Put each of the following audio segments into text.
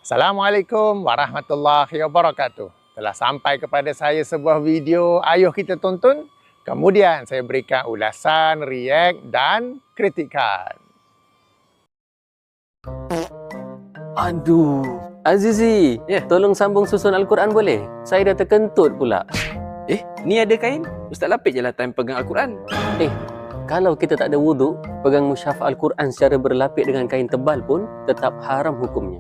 Assalamualaikum warahmatullahi wabarakatuh. Telah sampai kepada saya sebuah video, ayuh kita tonton. Kemudian saya berikan ulasan, react dan kritikan. Aduh, Azizi, tolong sambung susun Al-Quran boleh? Saya dah terkentut pula. Ni ada kain? Ustaz lapik je lah time pegang Al-Quran. Kalau kita tak ada wuduk, pegang mushaf Al-Quran secara berlapik dengan kain tebal pun tetap haram hukumnya.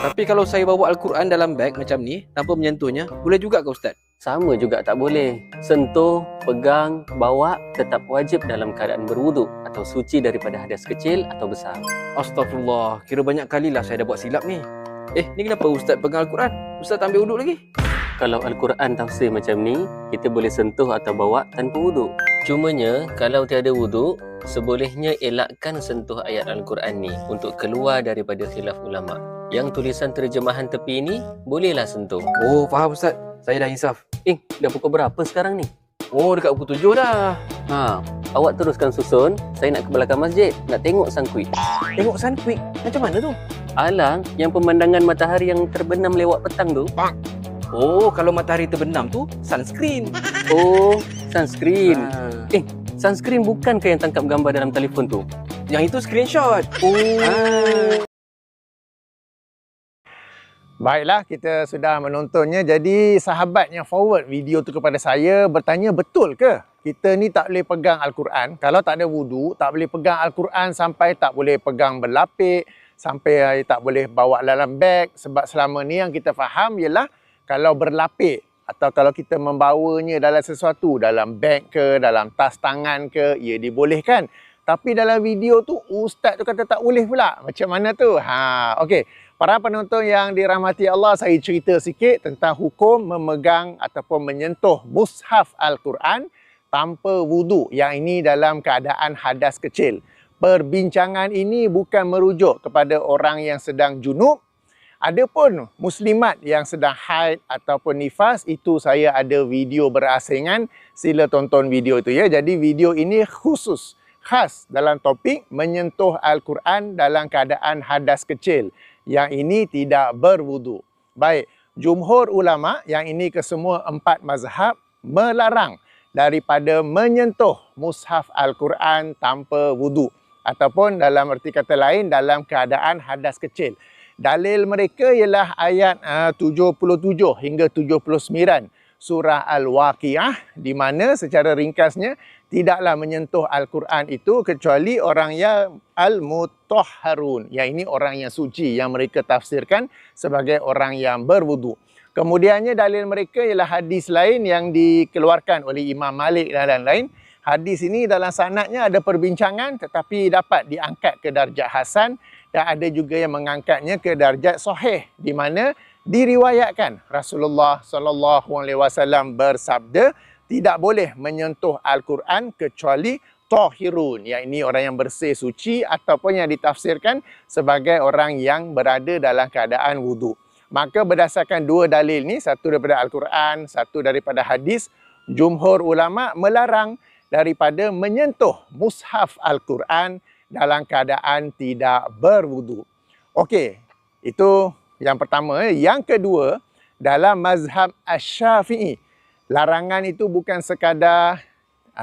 Tapi kalau saya bawa Al-Quran dalam beg macam ni, tanpa menyentuhnya, boleh juga ke Ustaz? Sama juga tak boleh. Sentuh, pegang, bawa tetap wajib dalam keadaan berwuduk atau suci daripada hadas kecil atau besar. Astagfirullah, kira banyak kalilah saya dah buat silap ni. Ni kenapa Ustaz pegang Al-Quran? Ustaz tak ambil wuduk lagi? Kalau Al-Quran tafsir macam ni, kita boleh sentuh atau bawa tanpa wuduk. Cumanya, kalau tiada wuduk, sebolehnya elakkan sentuh ayat Al-Quran ni untuk keluar daripada khilaf ulama'. Yang tulisan terjemahan tepi ni, bolehlah sentuh. Oh, faham Ustaz. Saya dah insaf. Dah pukul berapa sekarang ni? Oh, dekat pukul 7 dah. Awak teruskan susun. Saya nak ke belakang masjid. Nak tengok sunquik. Tengok sunquik. Macam mana tu? Alang, yang pemandangan matahari yang terbenam lewat petang tu. Oh, kalau matahari terbenam tu, sunscreen. Oh, sunscreen. Sunscreen bukan ke yang tangkap gambar dalam telefon tu? Yang itu screenshot. Baiklah, kita sudah menontonnya. Jadi sahabat yang forward video tu kepada saya bertanya, betul ke kita ni tak boleh pegang Al-Quran? Kalau tak ada wudu, tak boleh pegang Al-Quran sampai tak boleh pegang berlapik, sampai tak boleh bawa dalam beg. Sebab selama ni yang kita faham ialah kalau berlapik atau kalau kita membawanya dalam sesuatu, dalam beg ke, dalam tas tangan ke, ia dibolehkan. Tapi dalam video tu, ustaz tu kata tak boleh pula. Macam mana tu? Okey. Para penonton yang dirahmati Allah, saya cerita sikit tentang hukum memegang ataupun menyentuh mushaf Al-Quran tanpa wudu. Yang ini dalam keadaan hadas kecil. Perbincangan ini bukan merujuk kepada orang yang sedang junub. Adapun muslimat yang sedang haid ataupun nifas, itu saya ada video berasingan. Sila tonton video itu ya. Jadi video ini khas dalam topik menyentuh Al-Quran dalam keadaan hadas kecil. Yang ini tidak berwudu. Baik, jumhur ulama, yang ini kesemua 4 mazhab, melarang daripada menyentuh mushaf Al-Quran tanpa wudu. Ataupun dalam erti kata lain, dalam keadaan hadas kecil. Dalil mereka ialah ayat 77 hingga 79 surah Al-Waqiah, di mana secara ringkasnya tidaklah menyentuh Al-Quran itu kecuali orang yang al-mutahharun. Yang ini orang yang suci, yang mereka tafsirkan sebagai orang yang berwudu. Kemudiannya dalil mereka ialah hadis lain yang dikeluarkan oleh Imam Malik dan lain-lain. Hadis ini dalam sanadnya ada perbincangan tetapi dapat diangkat ke darjat hasan dan ada juga yang mengangkatnya ke darjat sahih, di mana diriwayatkan Rasulullah SAW bersabda, tidak boleh menyentuh Al-Quran kecuali tahirun. Yang ini orang yang bersih, suci, ataupun yang ditafsirkan sebagai orang yang berada dalam keadaan wudu. Maka berdasarkan 2 dalil ni, satu daripada Al-Quran, satu daripada hadis, jumhur ulama melarang daripada menyentuh mushaf Al-Quran dalam keadaan tidak berwudu. Okey, itu yang pertama. Yang kedua, dalam mazhab Asy-Syafi'i, larangan itu bukan sekadar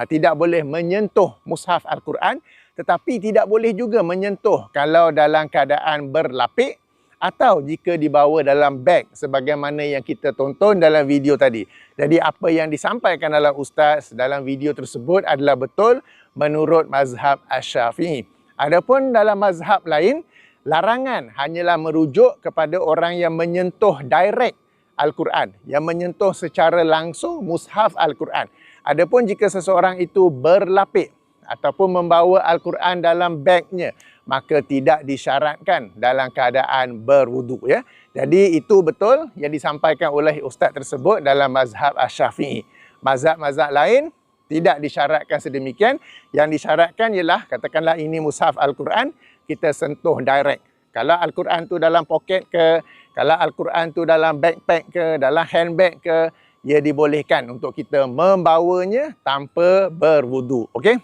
tidak boleh menyentuh mushaf Al-Quran, tetapi tidak boleh juga menyentuh kalau dalam keadaan berlapik atau jika dibawa dalam beg sebagaimana yang kita tonton dalam video tadi. Jadi apa yang disampaikan dalam ustaz dalam video tersebut adalah betul menurut mazhab Asy-Syafi'i. Adapun dalam mazhab lain, larangan hanyalah merujuk kepada orang yang menyentuh direct Al-Quran, yang menyentuh secara langsung mushaf Al-Quran. Adapun jika seseorang itu berlapik ataupun membawa Al-Quran dalam bagnya, maka tidak disyaratkan dalam keadaan berwudu ya. Jadi itu betul yang disampaikan oleh ustaz tersebut dalam mazhab Asy-Syafi'i. Mazhab-mazhab lain tidak disyaratkan sedemikian. Yang disyaratkan ialah katakanlah ini mushaf Al-Quran, kita sentuh direct. Kalau Al-Quran tu dalam poket ke, kalau Al-Quran tu dalam backpack ke, dalam handbag ke, ia dibolehkan untuk kita membawanya tanpa berwudu. Okey?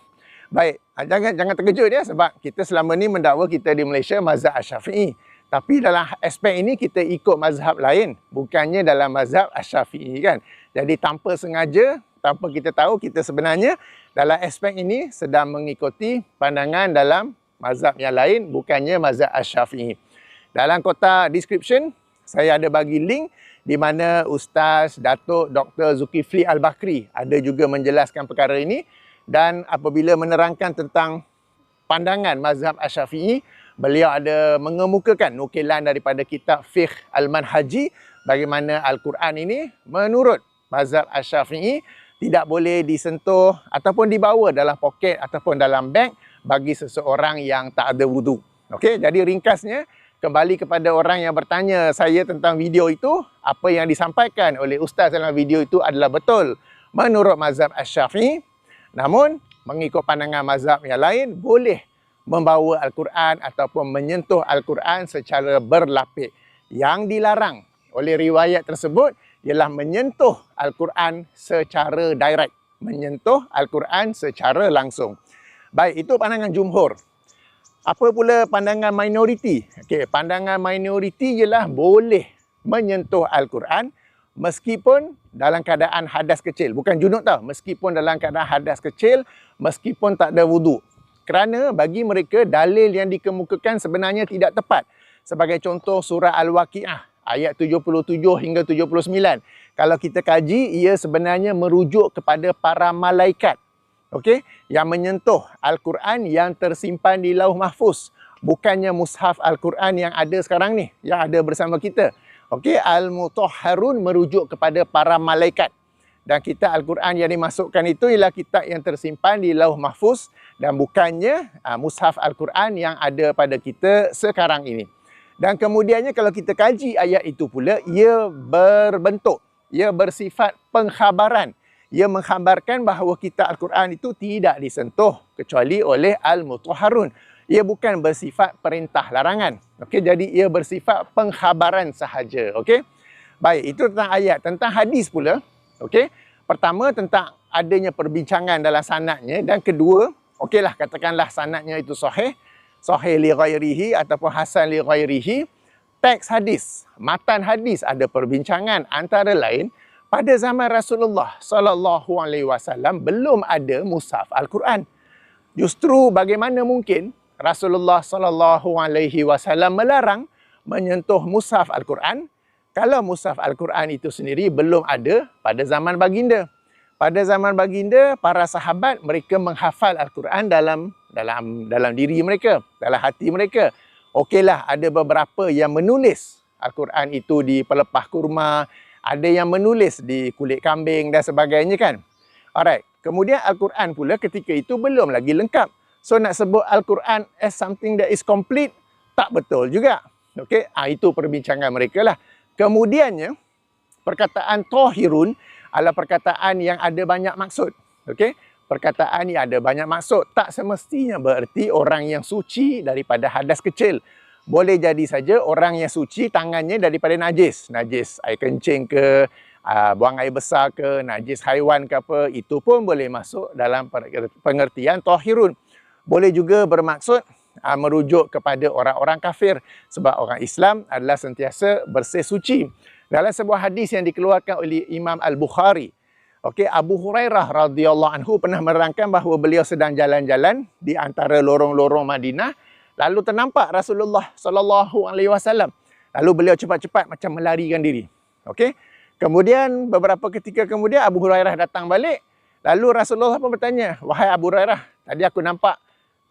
Baik, jangan terkejut ya, sebab kita selama ni mendakwa kita di Malaysia mazhab Asy-Syafi'i. Tapi dalam aspek ini kita ikut mazhab lain, bukannya dalam mazhab Asy-Syafi'i kan. Jadi tanpa sengaja, tanpa kita tahu, kita sebenarnya dalam aspek ini sedang mengikuti pandangan dalam mazhab yang lain, bukannya mazhab Asy-Syafi'i. Dalam kotak description, saya ada bagi link di mana Ustaz Datuk Dr. Zulkifli Al-Bakri ada juga menjelaskan perkara ini, dan apabila menerangkan tentang pandangan mazhab Asy-Syafi'i, beliau ada mengemukakan nukilan daripada kitab Fiqh Al-Manhaji bagaimana Al-Quran ini menurut mazhab Asy-Syafi'i tidak boleh disentuh ataupun dibawa dalam poket ataupun dalam beg bagi seseorang yang tak ada wudu. Okey, jadi ringkasnya kembali kepada orang yang bertanya saya tentang video itu, apa yang disampaikan oleh ustaz dalam video itu adalah betul menurut mazhab Asy-Syafi'i. Namun mengikut pandangan mazhab yang lain, boleh membawa Al-Quran ataupun menyentuh Al-Quran secara berlapik. Yang dilarang oleh riwayat tersebut ialah menyentuh Al-Quran secara direct, menyentuh Al-Quran secara langsung. Baik, itu pandangan jumhur. Apa pula pandangan minoriti? Okey, pandangan minoriti ialah boleh menyentuh Al-Quran meskipun dalam keadaan hadas kecil. Bukan junub tau, meskipun dalam keadaan hadas kecil, meskipun tak ada wudu. Kerana bagi mereka dalil yang dikemukakan sebenarnya tidak tepat. Sebagai contoh surah Al-Waqi'ah ayat 77 hingga 79. Kalau kita kaji, ia sebenarnya merujuk kepada para malaikat. Okey, yang menyentuh Al-Quran yang tersimpan di Lauh Mahfuz. Bukannya mushaf Al-Quran yang ada sekarang ni, yang ada bersama kita. Okey, Al-Mutahharun merujuk kepada para malaikat. Dan kitab Al-Quran yang dimasukkan itu ialah kitab yang tersimpan di Lauh Mahfuz dan bukannya mushaf Al-Quran yang ada pada kita sekarang ini. Dan kemudiannya kalau kita kaji ayat itu pula, ia berbentuk, ia bersifat pengkhabaran. Ia mengkhabarkan bahawa kitab Al-Quran itu tidak disentuh kecuali oleh Al-Mutahharun. Ia bukan bersifat perintah larangan. Okey, jadi ia bersifat pengkhabaran sahaja. Okey. Baik, itu tentang ayat. Tentang hadis pula, okey. Pertama tentang adanya perbincangan dalam sanadnya, dan kedua, okeylah katakanlah sanadnya itu sahih, sahih li ghairihi ataupun hasan li ghairihi. Teks hadis, matan hadis ada perbincangan, antara lain pada zaman Rasulullah sallallahu alaihi wasallam belum ada mushaf Al-Quran. Justru bagaimana mungkin Rasulullah sallallahu alaihi wasallam melarang menyentuh mushaf Al-Quran kalau mushaf Al-Quran itu sendiri belum ada pada zaman baginda. Pada zaman baginda, para sahabat mereka menghafal Al-Quran dalam diri mereka, dalam hati mereka. Okeylah, ada beberapa yang menulis Al-Quran itu di pelepah kurma, ada yang menulis di kulit kambing dan sebagainya kan. Alright, kemudian Al-Quran pula ketika itu belum lagi lengkap. So nak sebut Al-Quran as something that is complete, tak betul juga. Okey, itu perbincangan mereka lah. Kemudiannya, perkataan Tahirun adalah perkataan yang ada banyak maksud. Okey, perkataan yang ada banyak maksud. Tak semestinya bererti orang yang suci daripada hadas kecil. Boleh jadi saja orang yang suci tangannya daripada najis. Najis air kencing ke, buang air besar ke, najis haiwan ke apa, itu pun boleh masuk dalam pengertian Tahirun. Boleh juga bermaksud merujuk kepada orang-orang kafir, sebab orang Islam adalah sentiasa bersih suci. Dalam sebuah hadis yang dikeluarkan oleh Imam Al-Bukhari, okey, Abu Hurairah radhiyallahu anhu pernah menerangkan bahawa beliau sedang jalan-jalan di antara lorong-lorong Madinah, lalu ternampak Rasulullah sallallahu alaihi wasallam. Lalu beliau cepat-cepat macam melarikan diri. Okey. Kemudian beberapa ketika kemudian Abu Hurairah datang balik, lalu Rasulullah pun bertanya, "Wahai Abu Hurairah, tadi aku nampak,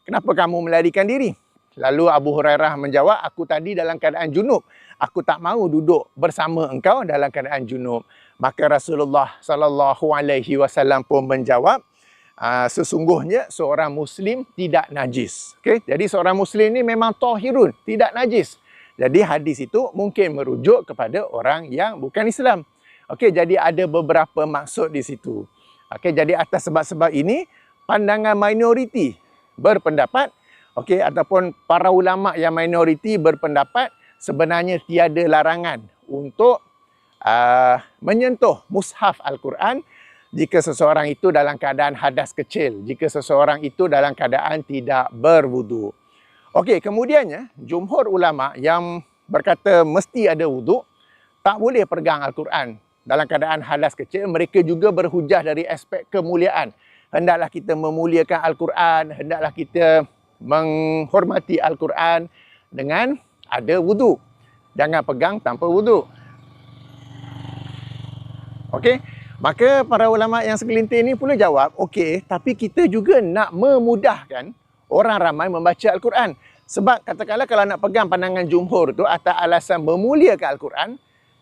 kenapa kamu melarikan diri?" Lalu Abu Hurairah menjawab, "Aku tadi dalam keadaan junub. Aku tak mahu duduk bersama engkau dalam keadaan junub." Maka Rasulullah sallallahu alaihi wasallam pun menjawab, sesungguhnya seorang Muslim tidak najis. Okay? Jadi seorang Muslim ni memang tahirun, tidak najis. Jadi hadis itu mungkin merujuk kepada orang yang bukan Islam. Okay, jadi ada beberapa maksud di situ. Okay, jadi atas sebab-sebab ini, pandangan minoriti berpendapat, okay, ataupun para ulama yang minoriti berpendapat sebenarnya tiada larangan untuk menyentuh mushaf Al-Quran jika seseorang itu dalam keadaan hadas kecil, jika seseorang itu dalam keadaan tidak berwudu. Okey, kemudiannya jumhur ulama yang berkata mesti ada wuduk, tak boleh pegang Al-Quran dalam keadaan hadas kecil. Mereka juga berhujah dari aspek kemuliaan. Hendaklah kita memuliakan Al-Quran, hendaklah kita menghormati Al-Quran dengan ada wuduk. Jangan pegang tanpa wuduk. Okey, maka para ulama yang segelintir ni pula jawab, okey, tapi kita juga nak memudahkan orang ramai membaca Al-Quran. Sebab katakanlah kalau nak pegang pandangan jumhur tu atas alasan memuliakan Al-Quran,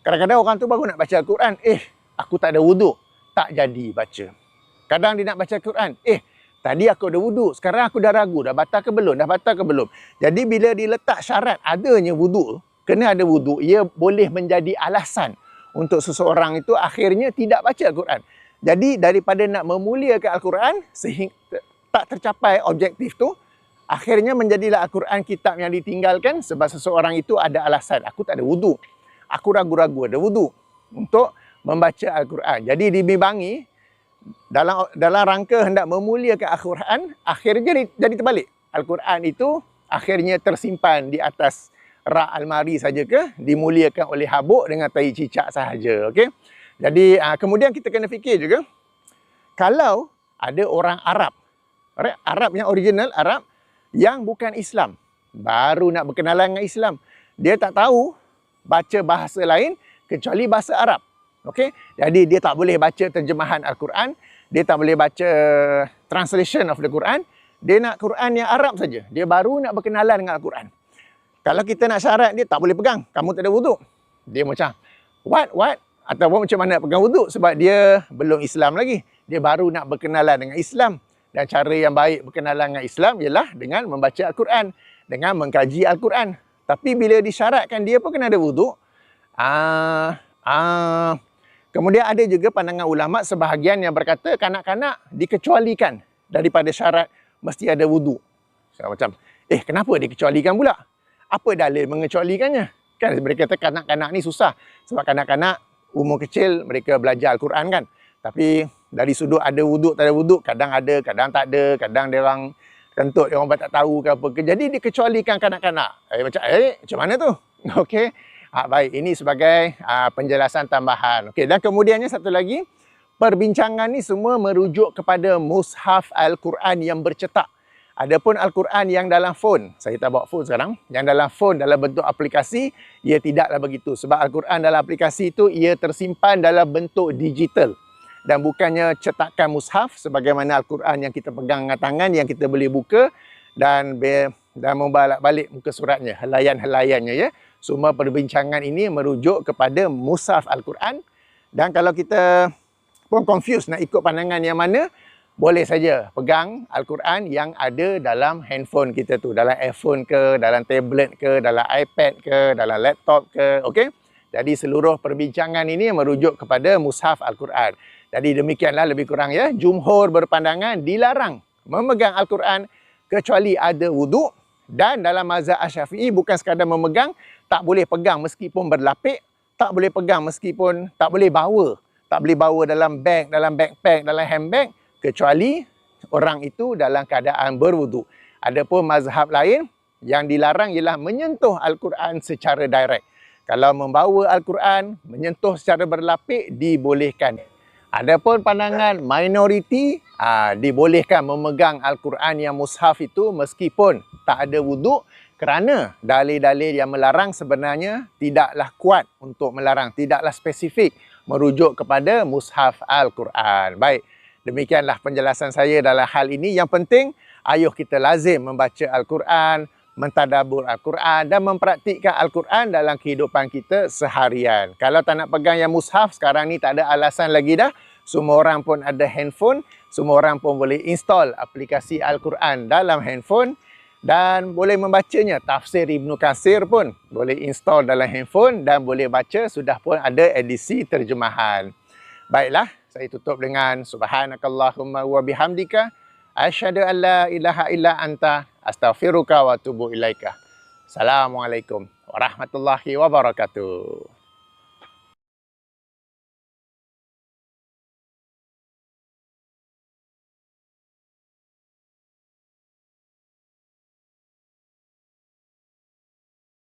kadang-kadang orang tu baru nak baca Al-Quran, aku tak ada wuduk, tak jadi baca. Kadang dia nak baca Al-Quran, tadi aku ada wuduk, sekarang aku dah ragu, dah batal ke belum, dah batal ke belum. Jadi bila diletak syarat adanya wuduk, kena ada wuduk, ia boleh menjadi alasan untuk seseorang itu akhirnya tidak baca Al-Quran. Jadi daripada nak memuliakan Al-Quran sehingga tak tercapai objektif tu, akhirnya menjadilah Al-Quran kitab yang ditinggalkan sebab seseorang itu ada alasan, aku tak ada wuduk, aku ragu-ragu ada wuduk untuk membaca Al-Quran. Jadi dibimbangi dalam rangka hendak memuliakan Al-Quran, akhirnya jadi terbalik. Al-Quran itu akhirnya tersimpan di atas rak almari saja ke dimuliakan oleh habuk dengan tai cicak sahaja. Okey. Jadi kemudian kita kena fikir juga, kalau ada orang Arab yang original, Arab yang bukan Islam, baru nak berkenalan dengan Islam, dia tak tahu baca bahasa lain kecuali bahasa Arab. Okey, jadi dia tak boleh baca terjemahan Al-Quran, dia tak boleh baca translation of the Quran, dia nak Quran yang Arab saja. Dia baru nak berkenalan dengan Al-Quran. Kalau kita nak syarat dia, tak boleh pegang, kamu tak ada wuduk. Dia macam, what? Ataupun macam mana nak pegang wuduk sebab dia belum Islam lagi. Dia baru nak berkenalan dengan Islam. Dan cara yang baik berkenalan dengan Islam ialah dengan membaca Al-Quran, dengan mengkaji Al-Quran. Tapi bila disyaratkan dia pun kena ada wuduk. Kemudian ada juga pandangan ulama sebahagian yang berkata kanak-kanak dikecualikan daripada syarat mesti ada wuduk. So, macam, kenapa dikecualikan pula? Apa dalil mengecualikannya? Kan mereka kata kanak-kanak ni susah. Sebab kanak-kanak umur kecil mereka belajar Al-Quran kan. Tapi dari sudut ada wuduk, tak ada wuduk, kadang ada, kadang tak ada, kadang dia orang kentut, dia orang tak tahu ke apa ke. Jadi dikecualikan kanak-kanak. Macam mana tu? Okey. Baik, ini sebagai penjelasan tambahan. Okey, dan kemudiannya satu lagi, perbincangan ni semua merujuk kepada mushaf Al-Quran yang bercetak. Adapun Al-Quran yang dalam phone, saya tak bawa phone sekarang, yang dalam phone dalam bentuk aplikasi, ia tidaklah begitu. Sebab Al-Quran dalam aplikasi itu, ia tersimpan dalam bentuk digital. Dan bukannya cetakan mushaf sebagaimana Al-Quran yang kita pegang dengan tangan, yang kita boleh buka dan membalak-balik muka suratnya, helaian-helaiannya ya. Semua perbincangan ini merujuk kepada mushaf Al-Quran. Dan kalau kita pun confused nak ikut pandangan yang mana, boleh saja pegang Al-Quran yang ada dalam handphone kita tu, dalam iPhone ke, dalam tablet ke, dalam iPad ke, dalam laptop ke, okey? Jadi seluruh perbincangan ini merujuk kepada mushaf Al-Quran. Jadi demikianlah lebih kurang ya, jumhur berpandangan dilarang memegang Al-Quran kecuali ada wuduk, dan dalam mazhab Asy-Syafi'i bukan sekadar memegang, tak boleh pegang meskipun berlapik, tak boleh pegang meskipun tak boleh bawa dalam beg, dalam backpack, dalam handbag, kecuali orang itu dalam keadaan berwuduk. Adapun mazhab lain yang dilarang ialah menyentuh Al-Quran secara direct. Kalau membawa Al-Quran, menyentuh secara berlapik dibolehkan. Adapun pandangan minoriti, dibolehkan memegang Al-Quran yang mushaf itu meskipun tak ada wuduk, kerana dalil-dalil yang melarang sebenarnya tidaklah kuat untuk melarang, tidaklah spesifik merujuk kepada mushaf Al-Quran. Baik, demikianlah penjelasan saya dalam hal ini. Yang penting, ayuh kita lazim membaca Al-Quran, mentadabbur Al-Quran dan mempraktikkan Al-Quran dalam kehidupan kita seharian. Kalau tak nak pegang yang mushaf, sekarang ni tak ada alasan lagi dah. Semua orang pun ada handphone, semua orang pun boleh install aplikasi Al-Quran dalam handphone dan boleh membacanya. Tafsir Ibnu Katsir pun boleh install dalam handphone dan boleh baca, sudah pun ada edisi terjemahan. Baiklah, saya tutup dengan subhanakallahumma wa bihamdika asyhadu an la ilaha illa anta astaghfiruka wa atubu ilaika. Assalamualaikum warahmatullahi wabarakatuh.